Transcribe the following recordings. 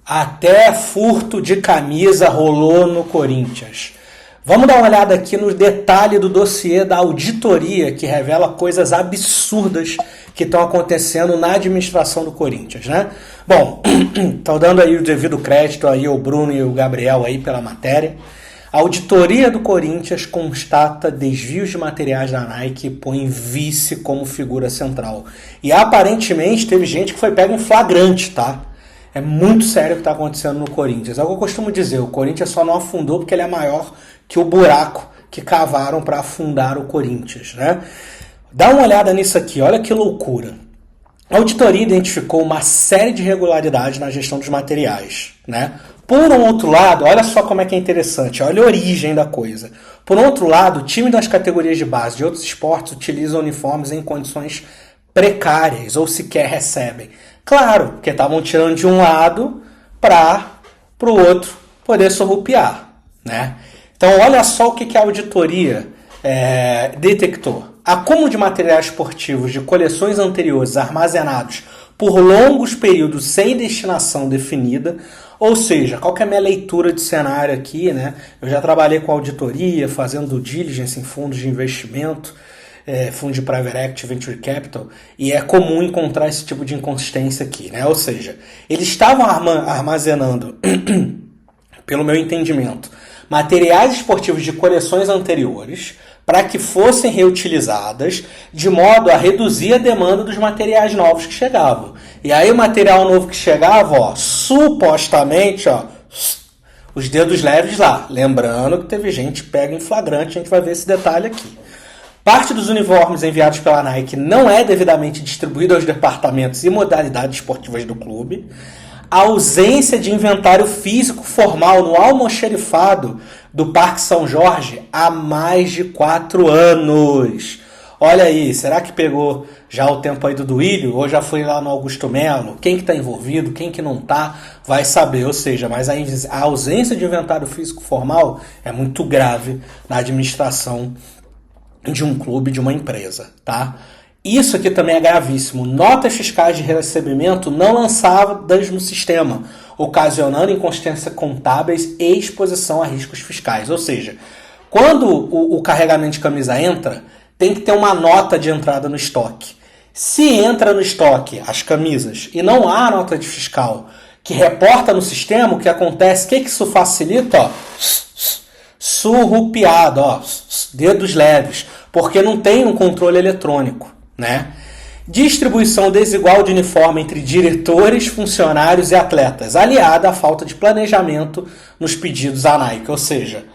Até furto de camisa rolou no Corinthians. Vamos dar uma olhada aqui no detalhe do dossiê da auditoria que revela coisas absurdas que estão acontecendo na administração do Corinthians, né? Bom, estou dando aí o devido crédito aí ao Bruno e ao Gabriel aí pela matéria. A auditoria do Corinthians constata desvios de materiais da Nike e põe vice como figura central. E aparentemente teve gente que foi pega em flagrante, tá? É muito sério o que está acontecendo no Corinthians. É o que eu costumo dizer, o Corinthians só não afundou porque ele é maior que o buraco que cavaram para afundar o Corinthians, né? Dá uma olhada nisso aqui, olha que loucura. A auditoria identificou uma série de irregularidades na gestão dos materiais, né? Por um outro lado, olha só como é que é interessante, olha a origem da coisa. Por outro lado, o time das categorias de base de outros esportes utiliza uniformes em condições precárias ou sequer recebem. Claro, porque estavam tirando de um lado para o outro poder surrupiar, né? Então, olha só o que a auditoria detectou. Acúmulo de materiais esportivos de coleções anteriores armazenados por longos períodos sem destinação definida. Ou seja, qual que é a minha leitura de cenário aqui, né? Eu já trabalhei com auditoria, fazendo due diligence em fundos de investimento, fundo de private equity, venture capital, e é comum encontrar esse tipo de inconsistência aqui, né? Ou seja, eles estavam armazenando, pelo meu entendimento, materiais esportivos de coleções anteriores para que fossem reutilizadas de modo a reduzir a demanda dos materiais novos que chegavam. E aí o material novo que chegava, ó, supostamente, ó, os dedos leves lá. Lembrando que teve gente pega em flagrante, a gente vai ver esse detalhe aqui. Parte dos uniformes enviados pela Nike não é devidamente distribuído aos departamentos e modalidades esportivas do clube. A ausência de inventário físico formal no almoxerifado do Parque São Jorge há mais de 4 anos. Olha aí, será que pegou já o tempo aí do Duílio ou já foi lá no Augusto Melo? Quem que está envolvido, quem que não está, vai saber. Ou seja, mas a ausência de inventário físico formal é muito grave na administração de um clube, de uma empresa, tá? Isso aqui também é gravíssimo. Notas fiscais de recebimento não lançadas no sistema, ocasionando inconsistências contábeis e exposição a riscos fiscais. Ou seja, quando o carregamento de camisa entra, tem que ter uma nota de entrada no estoque. Se entra no estoque as camisas e não há nota de fiscal que reporta no sistema, o que acontece? O que isso facilita? Ó, surrupiado, ó, dedos leves, porque não tem um controle eletrônico, né? Distribuição desigual de uniforme entre diretores, funcionários e atletas, aliada à falta de planejamento nos pedidos à Nike. Ou seja,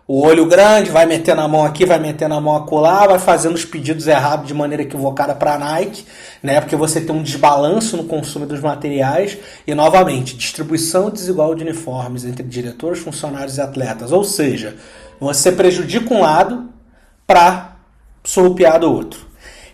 o olho grande vai meter na mão aqui, vai meter na mão acolá, vai fazendo os pedidos errados de maneira equivocada para a Nike, né? Porque você tem um desbalanço no consumo dos materiais. E, novamente, distribuição desigual de uniformes entre diretores, funcionários e atletas. Ou seja, você prejudica um lado para surrupiar do outro.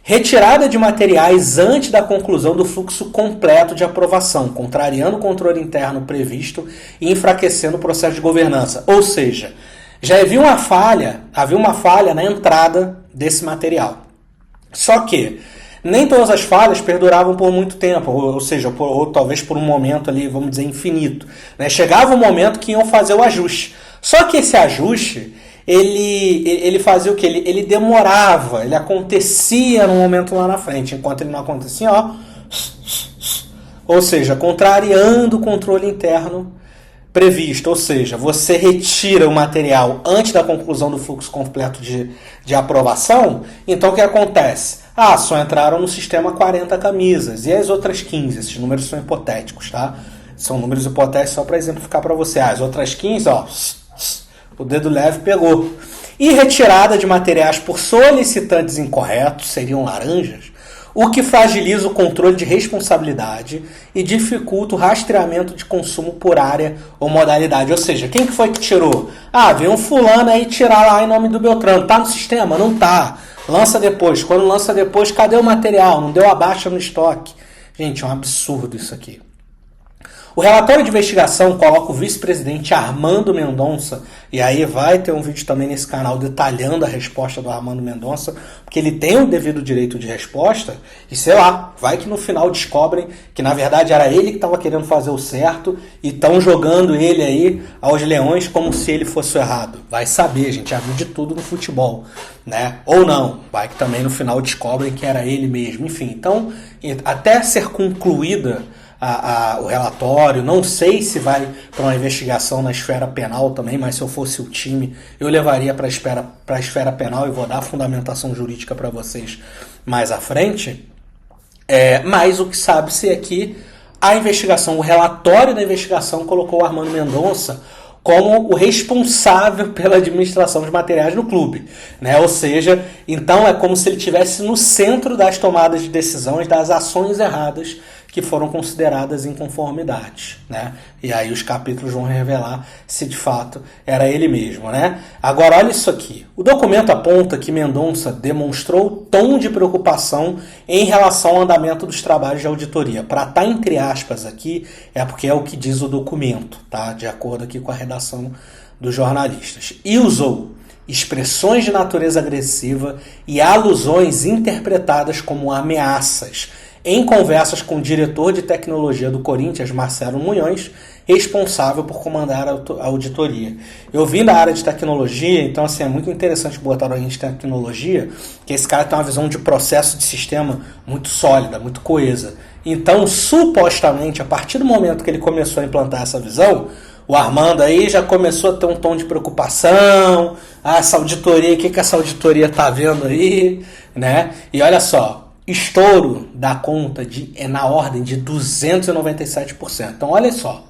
Retirada de materiais antes da conclusão do fluxo completo de aprovação, contrariando o controle interno previsto e enfraquecendo o processo de governança. Ou seja, já havia uma falha na entrada desse material. Só que nem todas as falhas perduravam por muito tempo, ou seja, ou talvez por um momento ali, vamos dizer, infinito, né? Chegava um momento que iam fazer o ajuste. Só que esse ajuste, ele fazia o quê? Ele demorava, ele acontecia no momento lá na frente, enquanto ele não acontecia, ó, ou seja, contrariando o controle interno previsto, ou seja, você retira o material antes da conclusão do fluxo completo de aprovação, então o que acontece? Só entraram no sistema 40 camisas, e as outras 15, esses números são hipotéticos, tá? São números hipotéticos só para exemplificar para você. As outras 15, ó, o dedo leve pegou. E retirada de materiais por solicitantes incorretos, seriam laranjas, o que fragiliza o controle de responsabilidade e dificulta o rastreamento de consumo por área ou modalidade. Ou seja, quem que foi que tirou? Veio um fulano aí tirar lá em nome do Beltrano. Tá no sistema? Não tá. Lança depois. Quando lança depois, cadê o material? Não deu a baixa no estoque. Gente, é um absurdo isso aqui. O relatório de investigação coloca o vice-presidente Armando Mendonça, e aí vai ter um vídeo também nesse canal detalhando a resposta do Armando Mendonça, porque ele tem o devido direito de resposta, e sei lá, vai que no final descobrem que na verdade era ele que estava querendo fazer o certo, e estão jogando ele aí aos leões como se ele fosse o errado. Vai saber, gente, já viu de tudo no futebol, né? Ou não, vai que também no final descobrem que era ele mesmo. Enfim, então, até ser concluída o relatório, não sei se vai para uma investigação na esfera penal também, mas se eu fosse o time, eu levaria para a esfera penal e vou dar a fundamentação jurídica para vocês mais à frente. Mas o que sabe-se é que a investigação, o relatório da investigação colocou o Armando Mendonça como o responsável pela administração de materiais no clube, né? Ou seja, então é como se ele estivesse no centro das tomadas de decisões, das ações erradas que foram consideradas inconformidades, né? E aí os capítulos vão revelar se de fato era ele mesmo, né? Agora olha isso aqui. O documento aponta que Mendonça demonstrou tom de preocupação em relação ao andamento dos trabalhos de auditoria. Para estar entre aspas aqui, é porque é o que diz o documento, tá? De acordo aqui com a redação dos jornalistas. E usou expressões de natureza agressiva e alusões interpretadas como ameaças em conversas com o diretor de tecnologia do Corinthians, Marcelo Munhoz, responsável por comandar a auditoria. Eu vim da área de tecnologia, então assim, é muito interessante botar alguém de tecnologia, que esse cara tem uma visão de processo de sistema muito sólida, muito coesa. Então, supostamente, a partir do momento que ele começou a implantar essa visão, o Armando aí já começou a ter um tom de preocupação, essa auditoria, o que essa auditoria está vendo aí, né? E olha só, estouro da conta é na ordem de 297%. Então, olha só.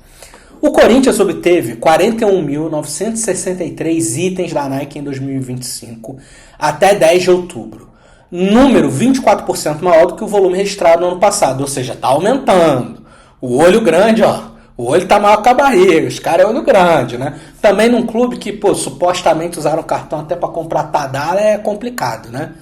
O Corinthians obteve 41.963 itens da Nike em 2025 até 10 de outubro. Número 24% maior do que o volume registrado no ano passado. Ou seja, está aumentando. O olho grande, ó. O olho tá maior que a barriga. Os caras é olho grande, né? Também num clube que, supostamente usaram cartão até para comprar Tadala é complicado, né?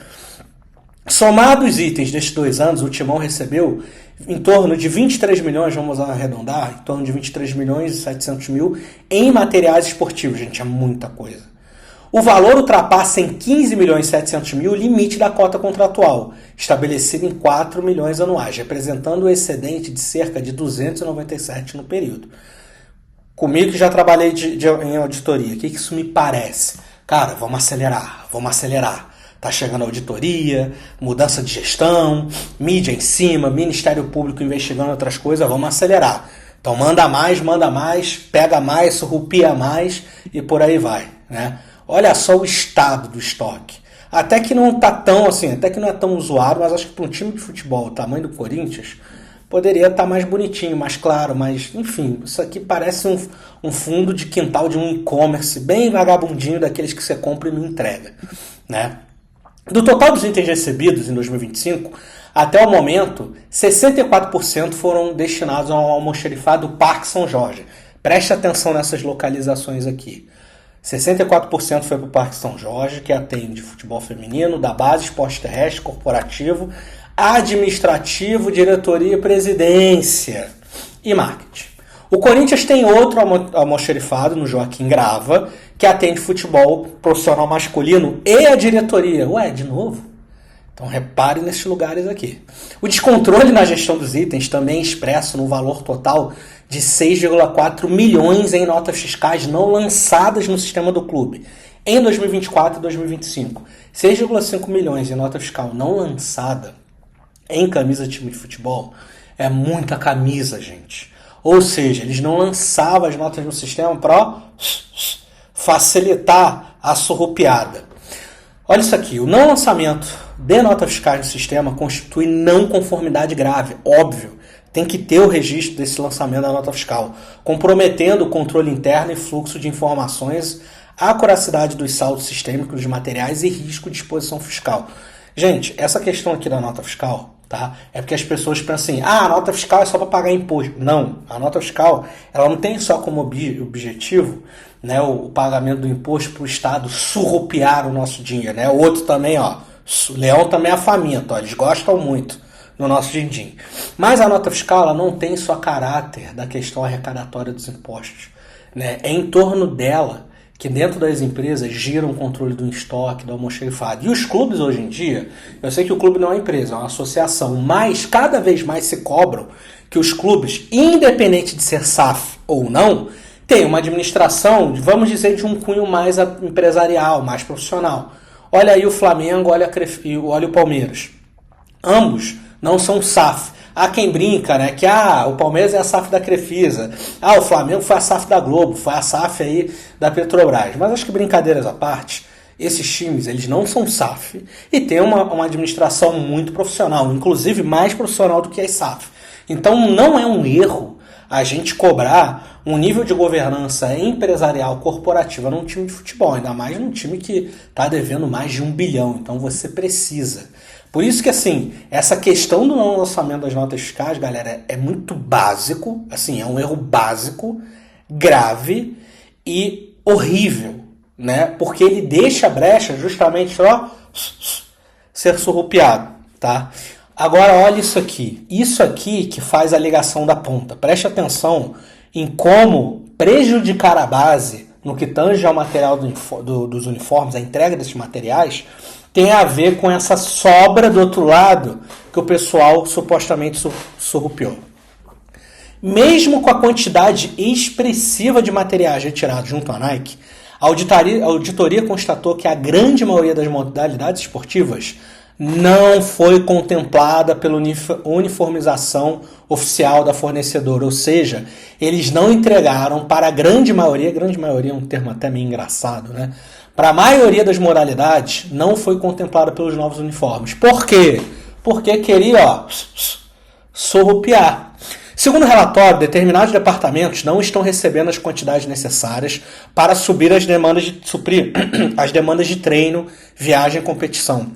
Somado os itens destes 2 anos, o Timão recebeu em torno de 23 milhões, vamos arredondar, em torno de 23 milhões e 700 mil em materiais esportivos, gente, é muita coisa. O valor ultrapassa em 15 milhões e 700 mil o limite da cota contratual, estabelecido em 4 milhões anuais, representando o excedente de cerca de 297 no período. Comigo que já trabalhei em auditoria, o que isso me parece? Cara, vamos acelerar. Tá chegando a auditoria, mudança de gestão, mídia em cima, Ministério Público investigando outras coisas, vamos acelerar. Então manda mais, pega mais, surrupia mais e por aí vai, né? Olha só o estado do estoque. Até que não tá tão assim, até que não é tão usuário, mas acho que para um time de futebol o tamanho do Corinthians poderia estar mais bonitinho, mais claro, mas enfim, isso aqui parece um fundo de quintal de um e-commerce bem vagabundinho daqueles que você compra e não entrega, né? Do total dos itens recebidos em 2025, até o momento, 64% foram destinados ao almoxarifado Parque São Jorge. Preste atenção nessas localizações aqui. 64% foi para o Parque São Jorge, que atende futebol feminino, da base, esporte terrestre, corporativo, administrativo, diretoria, presidência e marketing. O Corinthians tem outro almoxarifado no Joaquim Grava, que atende futebol profissional masculino e a diretoria. Ué, de novo? Então repare nesses lugares aqui. O descontrole na gestão dos itens também é expresso no valor total de 6,4 milhões em notas fiscais não lançadas no sistema do clube em 2024 e 2025. 6,5 milhões em nota fiscal não lançada em camisa de time de futebol é muita camisa, gente. Ou seja, eles não lançavam as notas no sistema para facilitar a surrupiada. Olha isso aqui, o não lançamento de notas fiscais no sistema constitui não conformidade grave, óbvio. Tem que ter o registro desse lançamento da nota fiscal, comprometendo o controle interno e fluxo de informações, a acuracidade dos saldos sistêmicos dos materiais e risco de exposição fiscal. Gente, essa questão aqui da nota fiscal, tá? É porque as pessoas pensam assim, a nota fiscal é só para pagar imposto. Não, a nota fiscal ela não tem só como objetivo, né, o pagamento do imposto para o Estado surrupiar o nosso dinheiro. Né? O outro também, ó, o leão também é faminto, ó, eles gostam muito. no nosso din-din. Mas a nota fiscal ela não tem só caráter da questão arrecadatória dos impostos, né? É em torno dela que dentro das empresas gira o controle do estoque, do almoxerifado. E os clubes hoje em dia, eu sei que o clube não é uma empresa, é uma associação, mas cada vez mais se cobram que os clubes, independente de ser SAF ou não, tem uma administração, vamos dizer, de um cunho mais empresarial, mais profissional. Olha aí o Flamengo, olha o Palmeiras. Ambos não são SAF. Há quem brinca, né, que o Palmeiras é a SAF da Crefisa, o Flamengo foi a SAF da Globo, foi a SAF aí da Petrobras. Mas acho que brincadeiras à parte, esses times eles não são SAF e tem uma administração muito profissional, inclusive mais profissional do que as SAF. Então não é um erro a gente cobrar um nível de governança empresarial corporativa num time de futebol, ainda mais num time que está devendo mais de 1 bilhão, então você precisa. Por isso que, assim, essa questão do não lançamento das notas fiscais, galera, é muito básico, assim, é um erro básico, grave e horrível, né? Porque ele deixa a brecha justamente para ser surrupiado, tá? Agora, olha isso aqui que faz a ligação da ponta. Preste atenção em como prejudicar a base no que tange ao material dos uniformes, a entrega desses materiais, tem a ver com essa sobra do outro lado que o pessoal supostamente surrupiou. Mesmo com a quantidade expressiva de materiais retirados junto à Nike, a auditoria constatou que a grande maioria das modalidades esportivas não foi contemplada pela uniformização oficial da fornecedora, ou seja, eles não entregaram para a grande maioria é um termo até meio engraçado, né? Para a maioria das modalidades, não foi contemplada pelos novos uniformes. Por quê? Porque queria surrupiar. Segundo o relatório, determinados departamentos não estão recebendo as quantidades necessárias para suprir as demandas de treino, viagem e competição.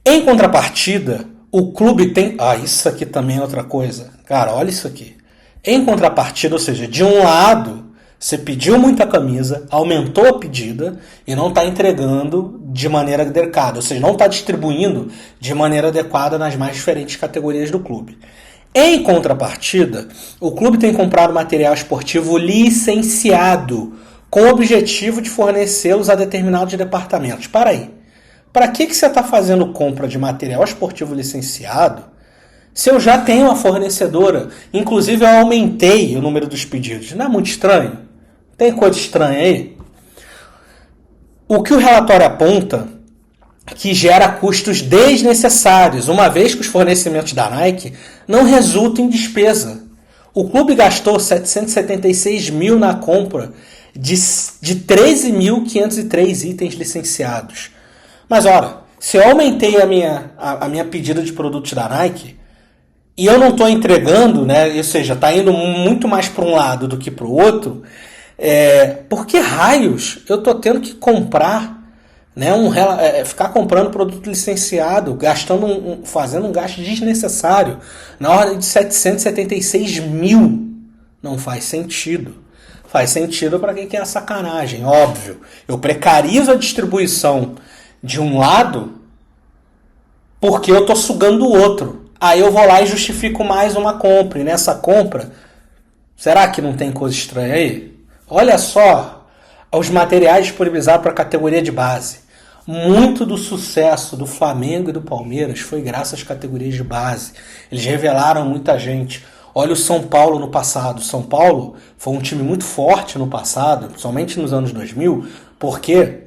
Em contrapartida, o clube tem... isso aqui também é outra coisa. Cara, olha isso aqui. Em contrapartida, ou seja, de um lado, você pediu muita camisa, aumentou a pedida e não está entregando de maneira adequada. Ou seja, não está distribuindo de maneira adequada nas mais diferentes categorias do clube. Em contrapartida, o clube tem comprado material esportivo licenciado com o objetivo de fornecê-los a determinados departamentos. Para aí. Para que você está fazendo compra de material esportivo licenciado se eu já tenho uma fornecedora? Inclusive eu aumentei o número dos pedidos. Não é muito estranho? Tem coisa estranha aí? O que o relatório aponta que gera custos desnecessários, uma vez que os fornecimentos da Nike não resultam em despesa. O clube gastou 776 mil na compra de 13.503 itens licenciados. Mas, ora, se eu aumentei a minha pedida de produtos da Nike e eu não estou entregando, né, ou seja, está indo muito mais para um lado do que para o outro, por que raios eu estou tendo que comprar, né, ficar comprando produto licenciado, fazendo um gasto desnecessário na ordem de 776 mil? Não faz sentido. Faz sentido para quem quer a sacanagem, óbvio. Eu precarizo a distribuição de um lado porque eu estou sugando o outro. Aí eu vou lá e justifico mais uma compra. E nessa compra, será que não tem coisa estranha aí? Olha só os materiais disponibilizados para a categoria de base. Muito do sucesso do Flamengo e do Palmeiras foi graças às categorias de base. Eles revelaram muita gente. Olha o São Paulo no passado. São Paulo foi um time muito forte no passado, somente nos anos 2000, porque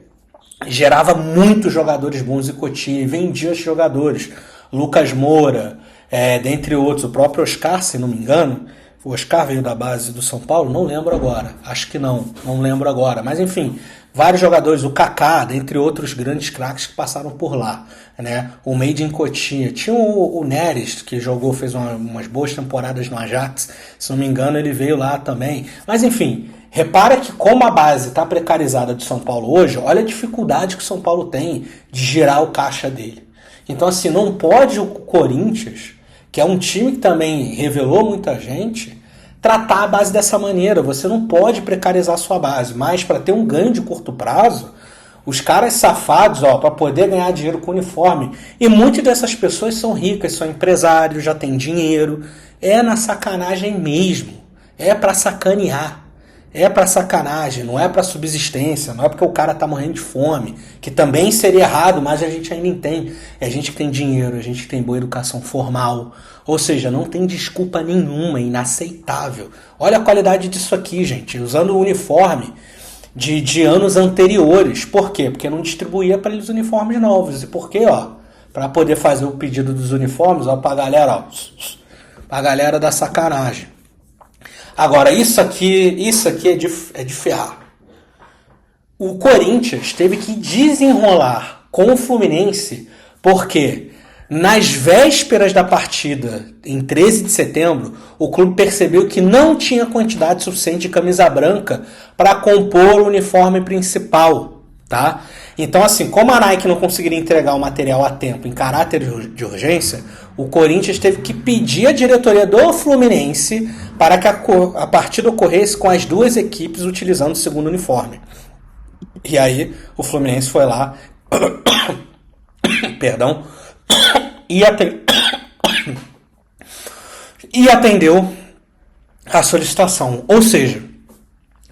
gerava muitos jogadores bons em Cotia e vendia esses jogadores. Lucas Moura, dentre outros, o próprio Oscar, se não me engano. O Oscar veio da base do São Paulo? Não lembro agora. Acho que não lembro agora. Mas enfim, vários jogadores, o Kaká, dentre outros grandes craques que passaram por lá, né? O Made in Cotia. Tinha o Neres, que fez umas boas temporadas no Ajax. Se não me engano, ele veio lá também. Mas enfim, repara que como a base está precarizada de São Paulo hoje, olha a dificuldade que o São Paulo tem de girar o caixa dele. Então assim, não pode o Corinthians, que é um time que também revelou muita gente, tratar a base dessa maneira. Você não pode precarizar a sua base, mas para ter um ganho de curto prazo, Os caras safados, para poder ganhar dinheiro com uniforme. E muitas dessas pessoas são ricas, são empresários, já têm dinheiro. É na sacanagem mesmo. É pra sacanear. É pra sacanagem, não é pra subsistência, não é porque o cara tá morrendo de fome, que também seria errado, mas a gente ainda entende. É a gente que tem dinheiro, a gente que tem boa educação formal. Ou seja, não tem desculpa nenhuma, é inaceitável. Olha a qualidade disso aqui, gente. Usando o uniforme de anos anteriores. Por quê? Porque não distribuía para eles uniformes novos. E por quê? Para poder fazer o pedido dos uniformes, pra galera, pra galera da sacanagem. Agora, isso aqui é de ferrar. O Corinthians teve que desenrolar com o Fluminense, porque nas vésperas da partida, em 13 de setembro, o clube percebeu que não tinha quantidade suficiente de camisa branca para compor o uniforme principal, tá? Então, assim, como a Nike não conseguiria entregar o material a tempo em caráter de urgência, o Corinthians teve que pedir à diretoria do Fluminense para que a partida ocorresse com as duas equipes utilizando o segundo uniforme. E aí, o Fluminense foi lá perdão, e atendeu a solicitação. Ou seja,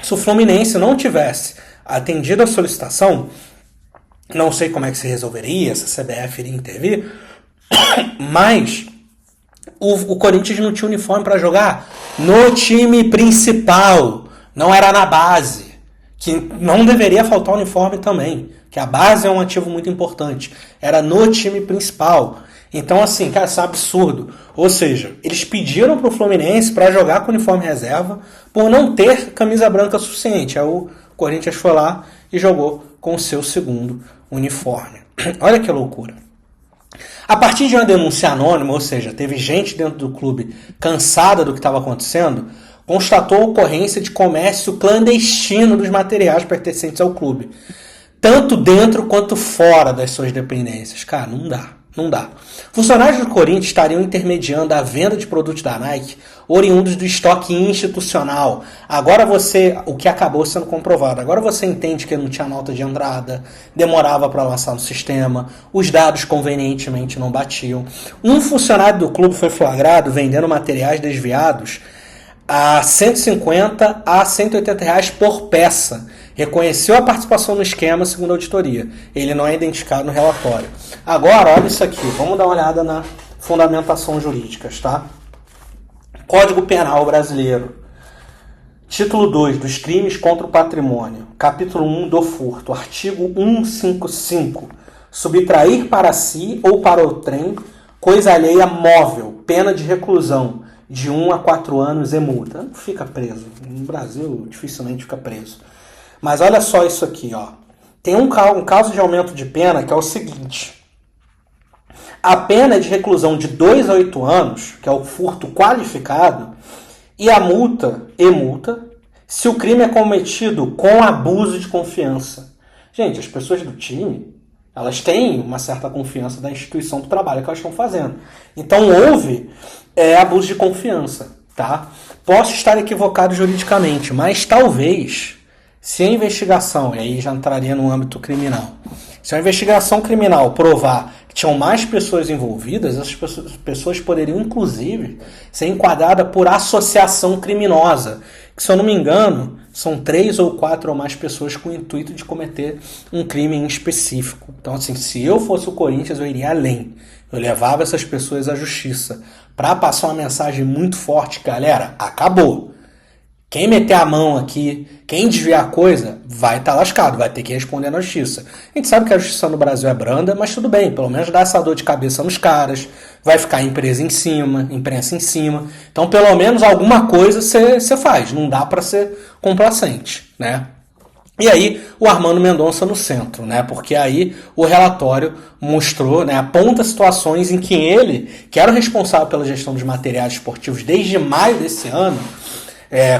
se o Fluminense não tivesse atendido a solicitação, não sei como é que se resolveria, se a CBF iria intervir, mas o Corinthians não tinha uniforme para jogar no time principal, não era na base, que não deveria faltar uniforme também, que a base é um ativo muito importante, era no time principal. Então, assim, cara, isso é um absurdo. Ou seja, eles pediram pro Fluminense para jogar com uniforme reserva por não ter camisa branca suficiente. Aí o Corinthians foi lá e jogou com o seu segundo uniforme. Olha que loucura. A partir de uma denúncia anônima, ou seja, teve gente dentro do clube cansada do que estava acontecendo, constatou a ocorrência de comércio clandestino dos materiais pertencentes ao clube, tanto dentro quanto fora das suas dependências. Cara, não dá. Funcionários do Corinthians estariam intermediando a venda de produtos da Nike oriundos do estoque institucional. Agora o que acabou sendo comprovado, agora você entende que não tinha nota de entrada, demorava para lançar no sistema, os dados convenientemente não batiam. Um funcionário do clube foi flagrado vendendo materiais desviados a 150 a 180 reais por peça. Reconheceu a participação no esquema, segundo a auditoria. Ele não é identificado no relatório. Agora, olha isso aqui. Vamos dar uma olhada na fundamentação jurídica, tá? Código Penal Brasileiro. Título 2 dos crimes contra o patrimônio. Capítulo 1 do furto. Artigo 155. Subtrair para si ou para o trem coisa alheia móvel. Pena de reclusão de 1 a 4 anos e multa. Não fica preso. No Brasil, dificilmente fica preso. Mas olha só isso aqui, Tem um caso de aumento de pena que é o seguinte. A pena é de reclusão de 2 a 8 anos, que é o furto qualificado, e a multa, se o crime é cometido com abuso de confiança. Gente, as pessoas do time, elas têm uma certa confiança da instituição do trabalho que elas estão fazendo. Então houve abuso de confiança, tá? Posso estar equivocado juridicamente, mas talvez, se a investigação, e aí já entraria no âmbito criminal, se a investigação criminal provar que tinham mais pessoas envolvidas, essas pessoas poderiam, inclusive, ser enquadradas por associação criminosa, que, se eu não me engano, são 3 ou 4 ou mais pessoas com o intuito de cometer um crime em específico. Então, assim, se eu fosse o Corinthians, eu iria além. Eu levava essas pessoas à justiça para passar uma mensagem muito forte. Galera, acabou. Quem meter a mão aqui, quem desviar a coisa, vai estar lascado, vai ter que responder na justiça. A gente sabe que a justiça no Brasil é branda, mas tudo bem, pelo menos dá essa dor de cabeça nos caras, vai ficar a imprensa em cima. Então, pelo menos alguma coisa você faz, não dá para ser complacente, né? E aí, o Armando Mendonça no centro, né? Porque aí o relatório mostrou, né, aponta situações em que ele, que era o responsável pela gestão dos materiais esportivos desde maio desse ano,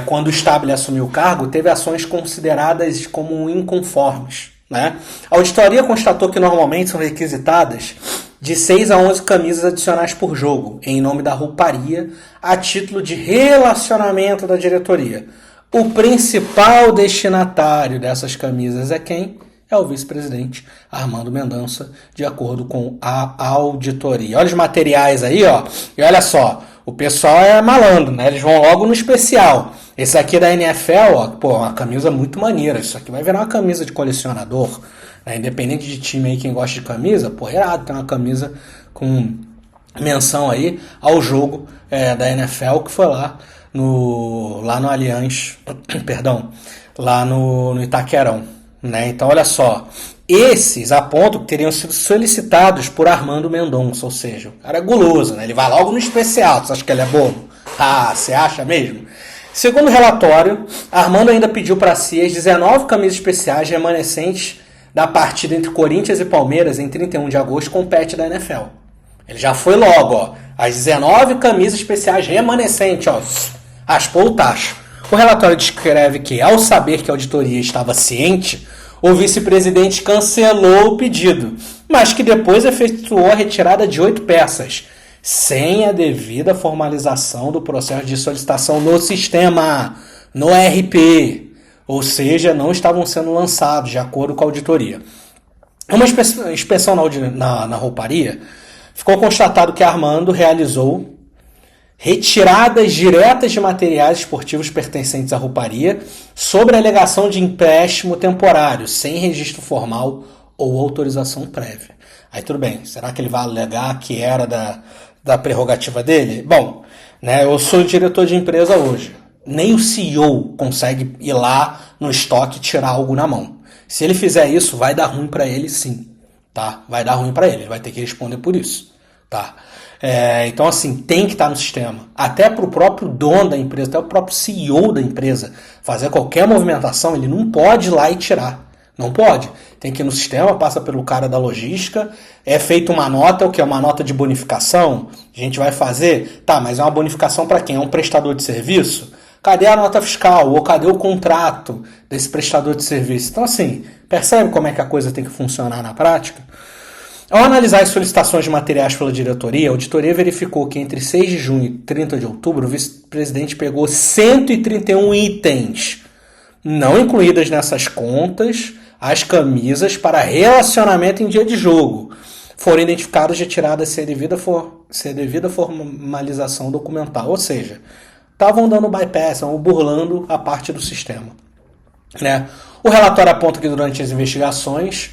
quando o Stabile assumiu o cargo, teve ações consideradas como inconformes, né? A auditoria constatou que normalmente são requisitadas de 6 a 11 camisas adicionais por jogo, em nome da rouparia, a título de relacionamento da diretoria. O principal destinatário dessas camisas é quem? é o vice-presidente Armando Mendonça, de acordo com a auditoria. Olha os materiais aí, ó, e olha só, o pessoal é malandro, né? Eles vão logo no especial. Esse aqui da NFL, ó, pô, uma camisa muito maneira. Isso aqui vai virar uma camisa de colecionador, né? Independente de time aí, quem gosta de camisa, pô, irado, tem uma camisa com menção aí ao jogo da NFL que foi lá no Allianz, perdão, lá no Itaquerão, né? Então olha só, esses apontam que teriam sido solicitados por Armando Mendonça, ou seja, o cara é guloso, né? Ele vai logo no especial. Você acha que ele é bobo? Ah, você acha mesmo? Segundo o relatório, Armando ainda pediu para si as 19 camisas especiais remanescentes da partida entre Corinthians e Palmeiras em 31 de agosto com o patch da NFL. Ele já foi logo, ó, as 19 camisas especiais remanescentes, ó, raspou o tacho. O relatório descreve que, ao saber que a auditoria estava ciente, o vice-presidente cancelou o pedido, mas que depois efetuou a retirada de 8 peças, sem a devida formalização do processo de solicitação no sistema, no RP, ou seja, não estavam sendo lançados de acordo com a auditoria. Uma inspeção na rouparia, ficou constatado que Armando realizou retiradas diretas de materiais esportivos pertencentes à rouparia sobre a alegação de empréstimo temporário, sem registro formal ou autorização prévia. Aí tudo bem, será que ele vai alegar que era da prerrogativa dele? Bom, né, eu sou diretor de empresa hoje. Nem o CEO consegue ir lá no estoque e tirar algo na mão. Se ele fizer isso, vai dar ruim para ele sim. Tá? Vai dar ruim para ele vai ter que responder por isso. Tá? Então, assim, tem que estar no sistema. Até para o próprio dono da empresa, até o próprio CEO da empresa fazer qualquer movimentação, ele não pode ir lá e tirar. Não pode. Tem que ir no sistema, passa pelo cara da logística, é feita uma nota, o que é uma nota de bonificação, a gente vai fazer, tá, mas é uma bonificação para quem? É um prestador de serviço? Cadê a nota fiscal? Ou cadê o contrato desse prestador de serviço? Então, assim, percebe como é que a coisa tem que funcionar na prática? Ao analisar as solicitações de materiais pela diretoria, a auditoria verificou que entre 6 de junho e 30 de outubro, o vice-presidente pegou 131 itens, não incluídas nessas contas, as camisas para relacionamento em dia de jogo. Foram identificados de retiradas sem devida formalização documental, ou seja, estavam dando bypass, estavam burlando a parte do sistema. Né? O relatório aponta que durante as investigações,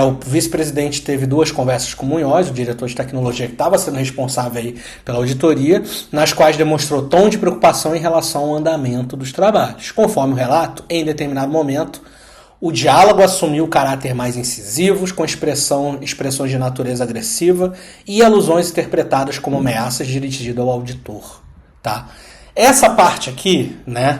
o vice-presidente teve 2 conversas com Munhoz, o diretor de tecnologia que estava sendo responsável aí pela auditoria, nas quais demonstrou tom de preocupação em relação ao andamento dos trabalhos. Conforme o relato, em determinado momento, o diálogo assumiu caráter mais incisivos, com expressões de natureza agressiva e alusões interpretadas como ameaças dirigidas ao auditor. Tá? Essa parte aqui, né,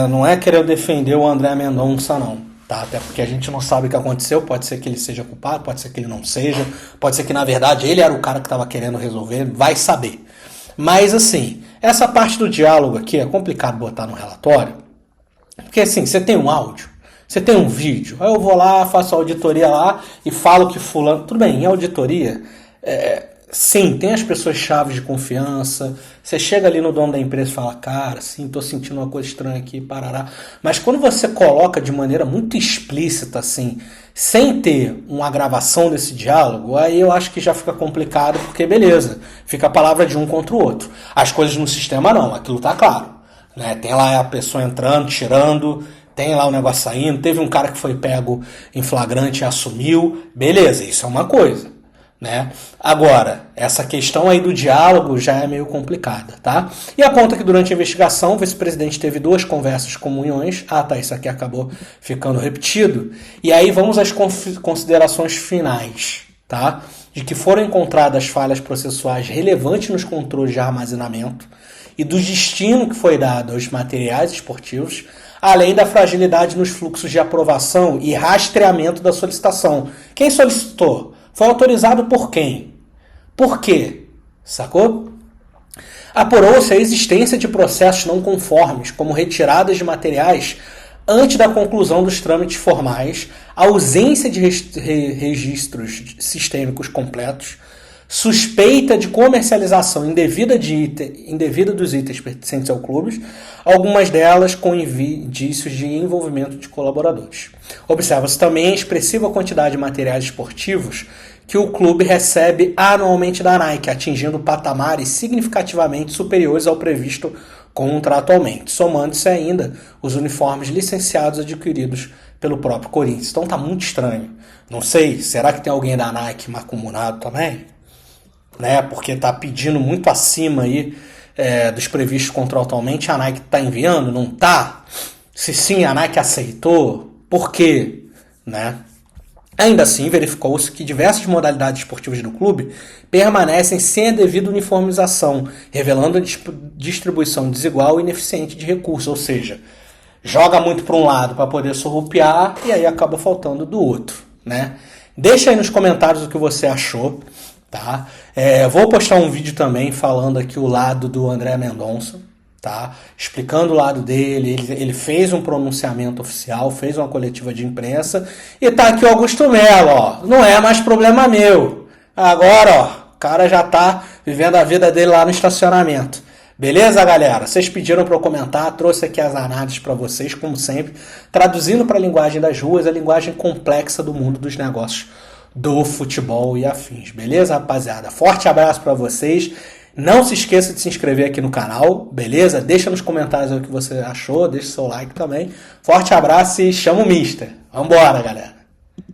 não é querer defender o André Mendonça, não. Tá? Até porque a gente não sabe o que aconteceu, pode ser que ele seja culpado, pode ser que ele não seja, pode ser que na verdade ele era o cara que estava querendo resolver, vai saber. Mas assim, essa parte do diálogo aqui é complicado botar no relatório, porque assim, você tem um áudio, você tem um vídeo, aí eu vou lá, faço a auditoria lá e falo que fulano... Tudo bem, em auditoria, sim, tem as pessoas chaves de confiança, você chega ali no dono da empresa e fala, cara, sim, tô sentindo uma coisa estranha aqui, parará. Mas quando você coloca de maneira muito explícita, assim, sem ter uma gravação desse diálogo, aí eu acho que já fica complicado, porque beleza, fica a palavra de um contra o outro. As coisas no sistema não, aquilo tá claro. Né? Tem lá a pessoa entrando, tirando, tem lá o negócio saindo, teve um cara que foi pego em flagrante e assumiu, beleza, isso é uma coisa. Né? Agora, essa questão aí do diálogo já é meio complicada, tá? E aponta que durante a investigação o vice-presidente teve 2 conversas com Munhoz. Isso aqui acabou ficando repetido. E aí vamos às considerações finais, tá? De que foram encontradas falhas processuais relevantes nos controles de armazenamento e do destino que foi dado aos materiais esportivos, além da fragilidade nos fluxos de aprovação e rastreamento da solicitação. Quem solicitou? Foi autorizado por quem? Por quê? Sacou? Apurou-se a existência de processos não conformes, como retiradas de materiais antes da conclusão dos trâmites formais, ausência de registros sistêmicos completos, suspeita de comercialização indevida dos itens pertencentes ao clube, algumas delas com indícios de envolvimento de colaboradores. Observa-se também a expressiva quantidade de materiais esportivos que o clube recebe anualmente da Nike, atingindo patamares significativamente superiores ao previsto contratualmente, somando-se ainda os uniformes licenciados adquiridos pelo próprio Corinthians. Então tá muito estranho. Não sei, será que tem alguém da Nike macumunado também? Né? Porque tá pedindo muito acima aí dos previstos contratualmente. A Nike tá enviando? Não tá? Se sim, a Nike aceitou? Por quê? Né? Ainda assim, verificou-se que diversas modalidades esportivas do clube permanecem sem a devida uniformização, revelando a distribuição desigual e ineficiente de recursos, ou seja, joga muito para um lado para poder surrupiar e aí acaba faltando do outro, né? Deixa aí nos comentários o que você achou, tá? Vou postar um vídeo também falando aqui o lado do André Mendonça, tá? Explicando o lado dele. Ele fez um pronunciamento oficial, fez uma coletiva de imprensa e tá aqui o Augusto Melo, ó. Não é mais problema meu. Agora, ó, o cara já tá vivendo a vida dele lá no estacionamento. Beleza, galera? Vocês pediram para eu comentar, trouxe aqui as análises para vocês, como sempre, traduzindo para a linguagem das ruas, a linguagem complexa do mundo dos negócios do futebol e afins. Beleza, rapaziada? Forte abraço para vocês. Não se esqueça de se inscrever aqui no canal, beleza? Deixa nos comentários o que você achou, deixa seu like também. Forte abraço e chama o Mister. Vambora, galera!